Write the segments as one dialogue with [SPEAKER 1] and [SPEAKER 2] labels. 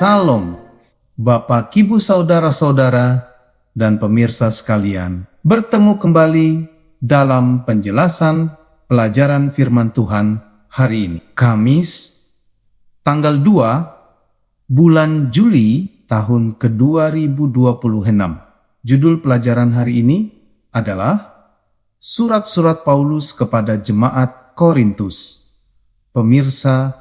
[SPEAKER 1] Shalom, Bapak, Ibu, saudara-saudara, dan pemirsa sekalian. Bertemu kembali dalam penjelasan pelajaran firman Tuhan hari ini. Kamis, tanggal 2 bulan Juli tahun ke-2026. Judul pelajaran hari ini adalah Surat-surat Paulus kepada Jemaat Korintus. Pemirsa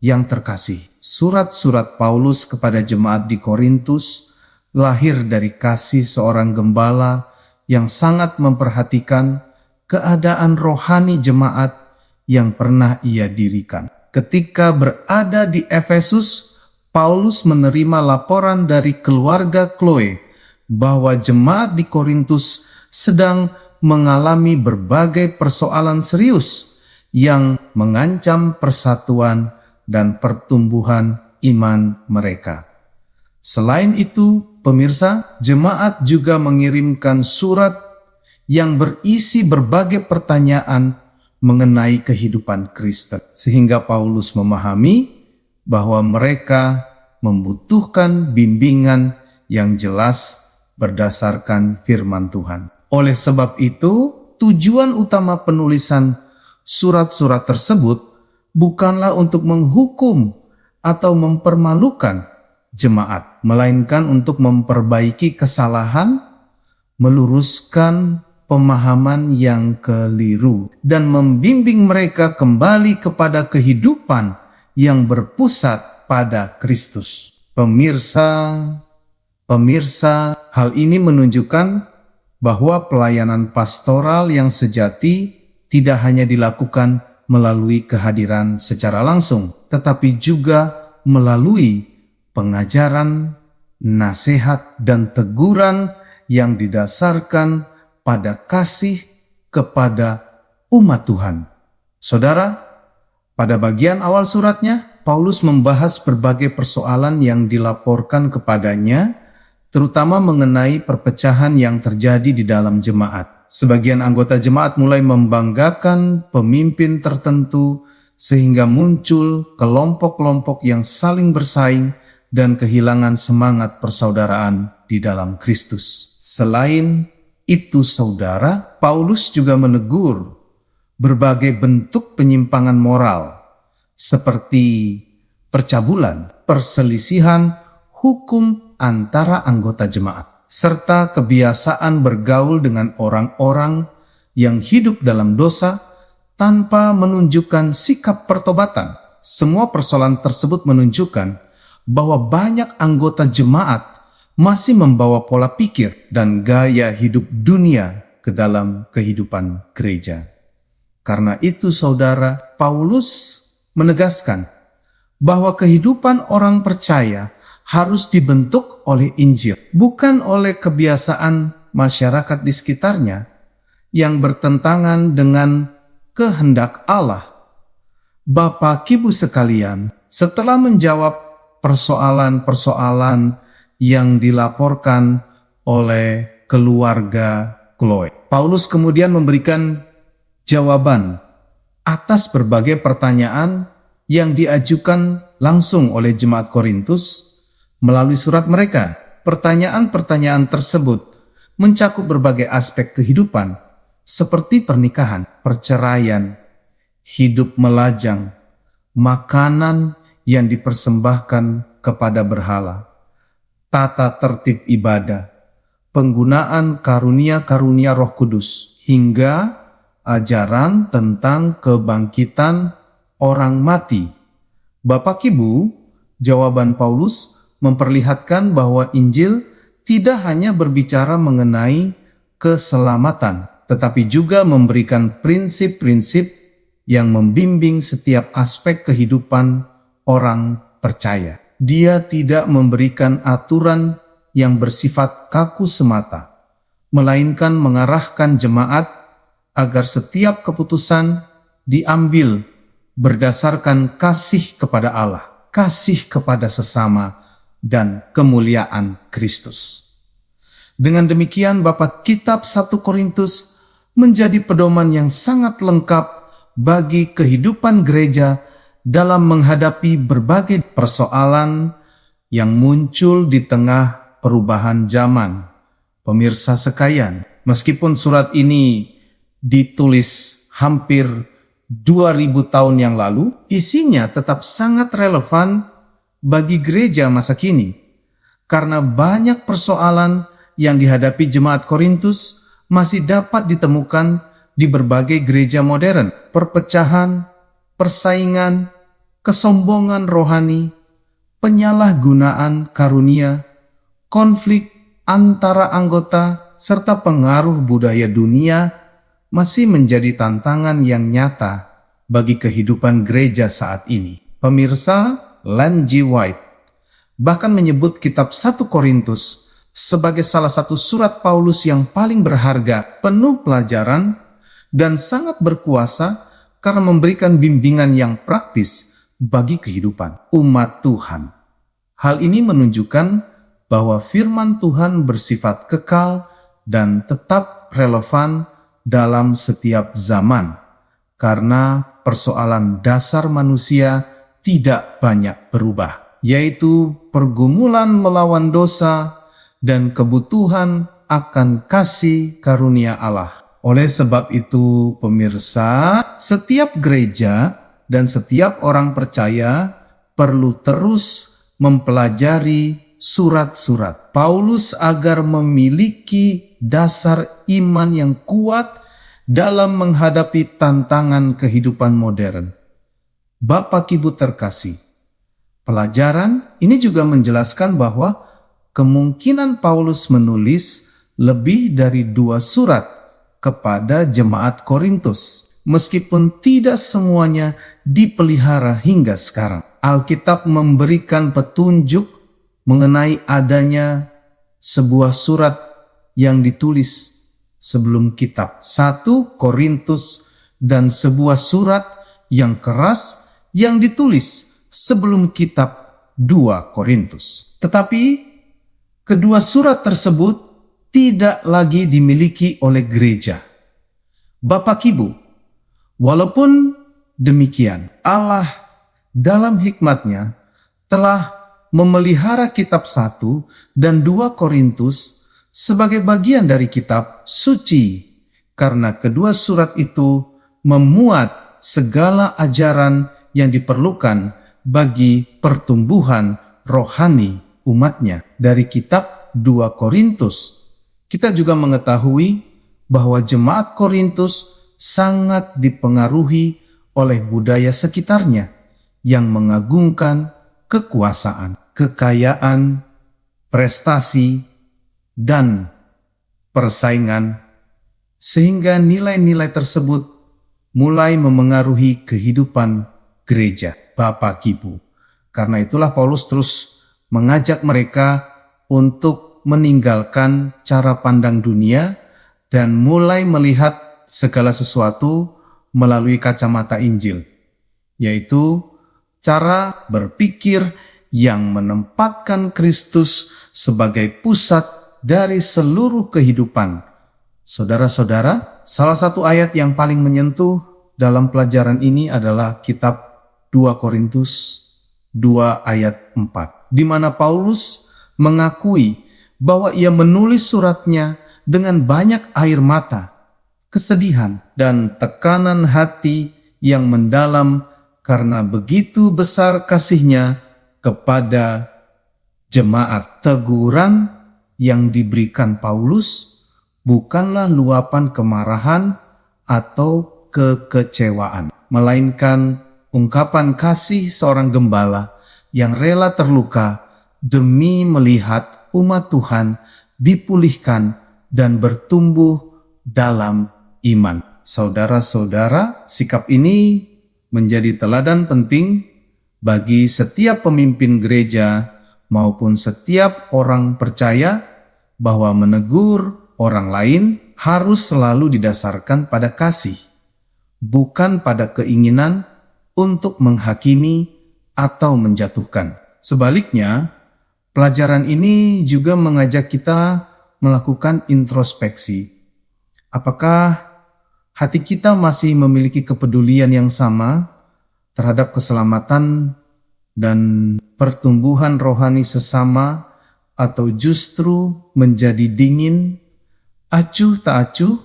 [SPEAKER 1] yang terkasih, surat-surat Paulus kepada jemaat di Korintus lahir dari kasih seorang gembala yang sangat memperhatikan keadaan rohani jemaat yang pernah ia dirikan. Ketika berada di Efesus, Paulus menerima laporan dari keluarga Chloe bahwa jemaat di Korintus sedang mengalami berbagai persoalan serius yang mengancam persatuan dan pertumbuhan iman mereka. Selain itu, pemirsa, jemaat juga mengirimkan surat yang berisi berbagai pertanyaan mengenai kehidupan Kristen, sehingga Paulus memahami bahwa mereka membutuhkan bimbingan yang jelas berdasarkan firman Tuhan. Oleh sebab itu, tujuan utama penulisan surat-surat tersebut bukanlah untuk menghukum atau mempermalukan jemaat, melainkan untuk memperbaiki kesalahan, meluruskan pemahaman yang keliru, dan membimbing mereka kembali kepada kehidupan yang berpusat pada Kristus. Pemirsa, hal ini menunjukkan bahwa pelayanan pastoral yang sejati tidak hanya dilakukan melalui kehadiran secara langsung, tetapi juga melalui pengajaran, nasihat, dan teguran yang didasarkan pada kasih kepada umat Tuhan. Saudara, pada bagian awal suratnya, Paulus membahas berbagai persoalan yang dilaporkan kepadanya, terutama mengenai perpecahan yang terjadi di dalam jemaat. Sebagian anggota jemaat mulai membanggakan pemimpin tertentu sehingga muncul kelompok-kelompok yang saling bersaing dan kehilangan semangat persaudaraan di dalam Kristus. Selain itu, saudara, Paulus juga menegur berbagai bentuk penyimpangan moral seperti percabulan, perselisihan hukum antara anggota jemaat, serta kebiasaan bergaul dengan orang-orang yang hidup dalam dosa tanpa menunjukkan sikap pertobatan. Semua persoalan tersebut menunjukkan bahwa banyak anggota jemaat masih membawa pola pikir dan gaya hidup dunia ke dalam kehidupan gereja. Karena itu, saudara, Paulus menegaskan bahwa kehidupan orang percaya harus dibentuk oleh Injil, bukan oleh kebiasaan masyarakat di sekitarnya yang bertentangan dengan kehendak Allah. Bapak, Ibu sekalian, setelah menjawab persoalan-persoalan yang dilaporkan oleh keluarga Chloe, Paulus kemudian memberikan jawaban atas berbagai pertanyaan yang diajukan langsung oleh jemaat Korintus melalui surat mereka. Pertanyaan-pertanyaan tersebut mencakup berbagai aspek kehidupan seperti pernikahan, perceraian, hidup melajang, makanan yang dipersembahkan kepada berhala, tata tertib ibadah, penggunaan karunia-karunia Roh Kudus, hingga ajaran tentang kebangkitan orang mati. Bapak, Ibu, jawaban Paulus memperlihatkan bahwa Injil tidak hanya berbicara mengenai keselamatan, tetapi juga memberikan prinsip-prinsip yang membimbing setiap aspek kehidupan orang percaya. Dia tidak memberikan aturan yang bersifat kaku semata, melainkan mengarahkan jemaat agar setiap keputusan diambil berdasarkan kasih kepada Allah, kasih kepada sesama, dan kemuliaan Kristus. Dengan demikian, Bapak, kitab 1 Korintus menjadi pedoman yang sangat lengkap bagi kehidupan gereja dalam menghadapi berbagai persoalan yang muncul di tengah perubahan zaman. Pemirsa sekalian, meskipun surat ini ditulis hampir 2000 tahun yang lalu, isinya tetap sangat relevan bagi gereja masa kini. Karena banyak persoalan yang dihadapi jemaat Korintus masih dapat ditemukan di berbagai gereja modern. Perpecahan, persaingan, kesombongan rohani, penyalahgunaan karunia, konflik antara anggota, serta pengaruh budaya dunia masih menjadi tantangan yang nyata bagi kehidupan gereja saat ini. Pemirsa, Ellen G. White bahkan menyebut kitab 1 Korintus sebagai salah satu surat Paulus yang paling berharga, penuh pelajaran, dan sangat berkuasa karena memberikan bimbingan yang praktis bagi kehidupan umat Tuhan. Hal ini menunjukkan bahwa firman Tuhan bersifat kekal dan tetap relevan dalam setiap zaman, karena persoalan dasar manusia tidak banyak berubah, yaitu pergumulan melawan dosa dan kebutuhan akan kasih karunia Allah. Oleh sebab itu, pemirsa, setiap gereja dan setiap orang percaya perlu terus mempelajari surat-surat Paulus agar memiliki dasar iman yang kuat dalam menghadapi tantangan kehidupan modern. Bapak Ibu terkasih, pelajaran ini juga menjelaskan bahwa kemungkinan Paulus menulis lebih dari 2 surat kepada jemaat Korintus, meskipun tidak semuanya dipelihara hingga sekarang. Alkitab memberikan petunjuk mengenai adanya sebuah surat yang ditulis sebelum kitab 1 Korintus dan sebuah surat yang keras yang ditulis sebelum kitab 2 Korintus. Tetapi kedua surat tersebut tidak lagi dimiliki oleh gereja. Bapak Ibu, walaupun demikian, Allah dalam hikmatnya telah memelihara kitab 1 dan 2 Korintus sebagai bagian dari kitab suci, karena kedua surat itu memuat segala ajaran yang diperlukan bagi pertumbuhan rohani umatnya. Dari kitab 2 Korintus, kita juga mengetahui bahwa jemaat Korintus sangat dipengaruhi oleh budaya sekitarnya yang mengagungkan kekuasaan, kekayaan, prestasi, dan persaingan, sehingga nilai-nilai tersebut mulai memengaruhi kehidupan gereja. Bapak Ibu, karena itulah Paulus terus mengajak mereka untuk meninggalkan cara pandang dunia dan mulai melihat segala sesuatu melalui kacamata Injil, yaitu cara berpikir yang menempatkan Kristus sebagai pusat dari seluruh kehidupan. Saudara-saudara, salah satu ayat yang paling menyentuh dalam pelajaran ini adalah kitab 2 Korintus 2 ayat 4, di mana Paulus mengakui bahwa ia menulis suratnya dengan banyak air mata, kesedihan, dan tekanan hati yang mendalam karena begitu besar kasihnya kepada jemaat. Teguran yang diberikan Paulus bukanlah luapan kemarahan atau kekecewaan, melainkan ungkapan kasih seorang gembala yang rela terluka demi melihat umat Tuhan dipulihkan dan bertumbuh dalam iman. Saudara-saudara, sikap ini menjadi teladan penting bagi setiap pemimpin gereja maupun setiap orang percaya, bahwa menegur orang lain harus selalu didasarkan pada kasih, bukan pada keinginan untuk menghakimi atau menjatuhkan. Sebaliknya, pelajaran ini juga mengajak kita melakukan introspeksi. Apakah hati kita masih memiliki kepedulian yang sama terhadap keselamatan dan pertumbuhan rohani sesama, atau justru menjadi dingin, acuh tak acuh,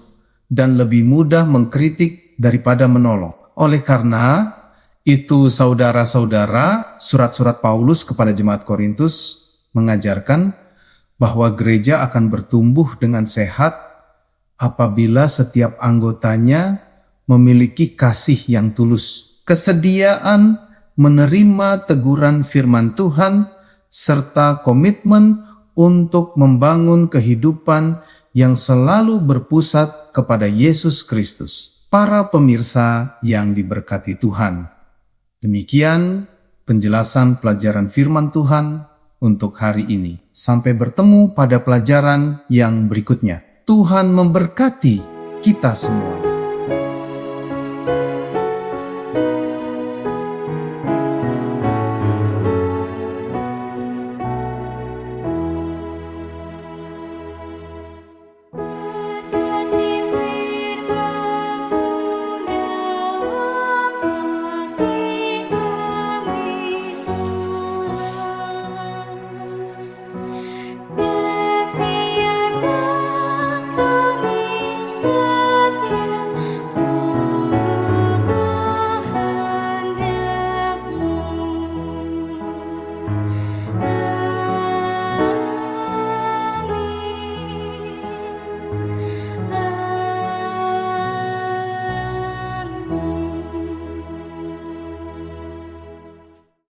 [SPEAKER 1] dan lebih mudah mengkritik daripada menolong. Oleh karena itu, saudara-saudara, surat-surat Paulus kepada jemaat Korintus mengajarkan bahwa gereja akan bertumbuh dengan sehat apabila setiap anggotanya memiliki kasih yang tulus, kesediaan menerima teguran firman Tuhan, serta komitmen untuk membangun kehidupan yang selalu berpusat kepada Yesus Kristus. Para pemirsa yang diberkati Tuhan, demikian penjelasan pelajaran firman Tuhan untuk hari ini. Sampai bertemu pada pelajaran yang berikutnya. Tuhan memberkati kita semua.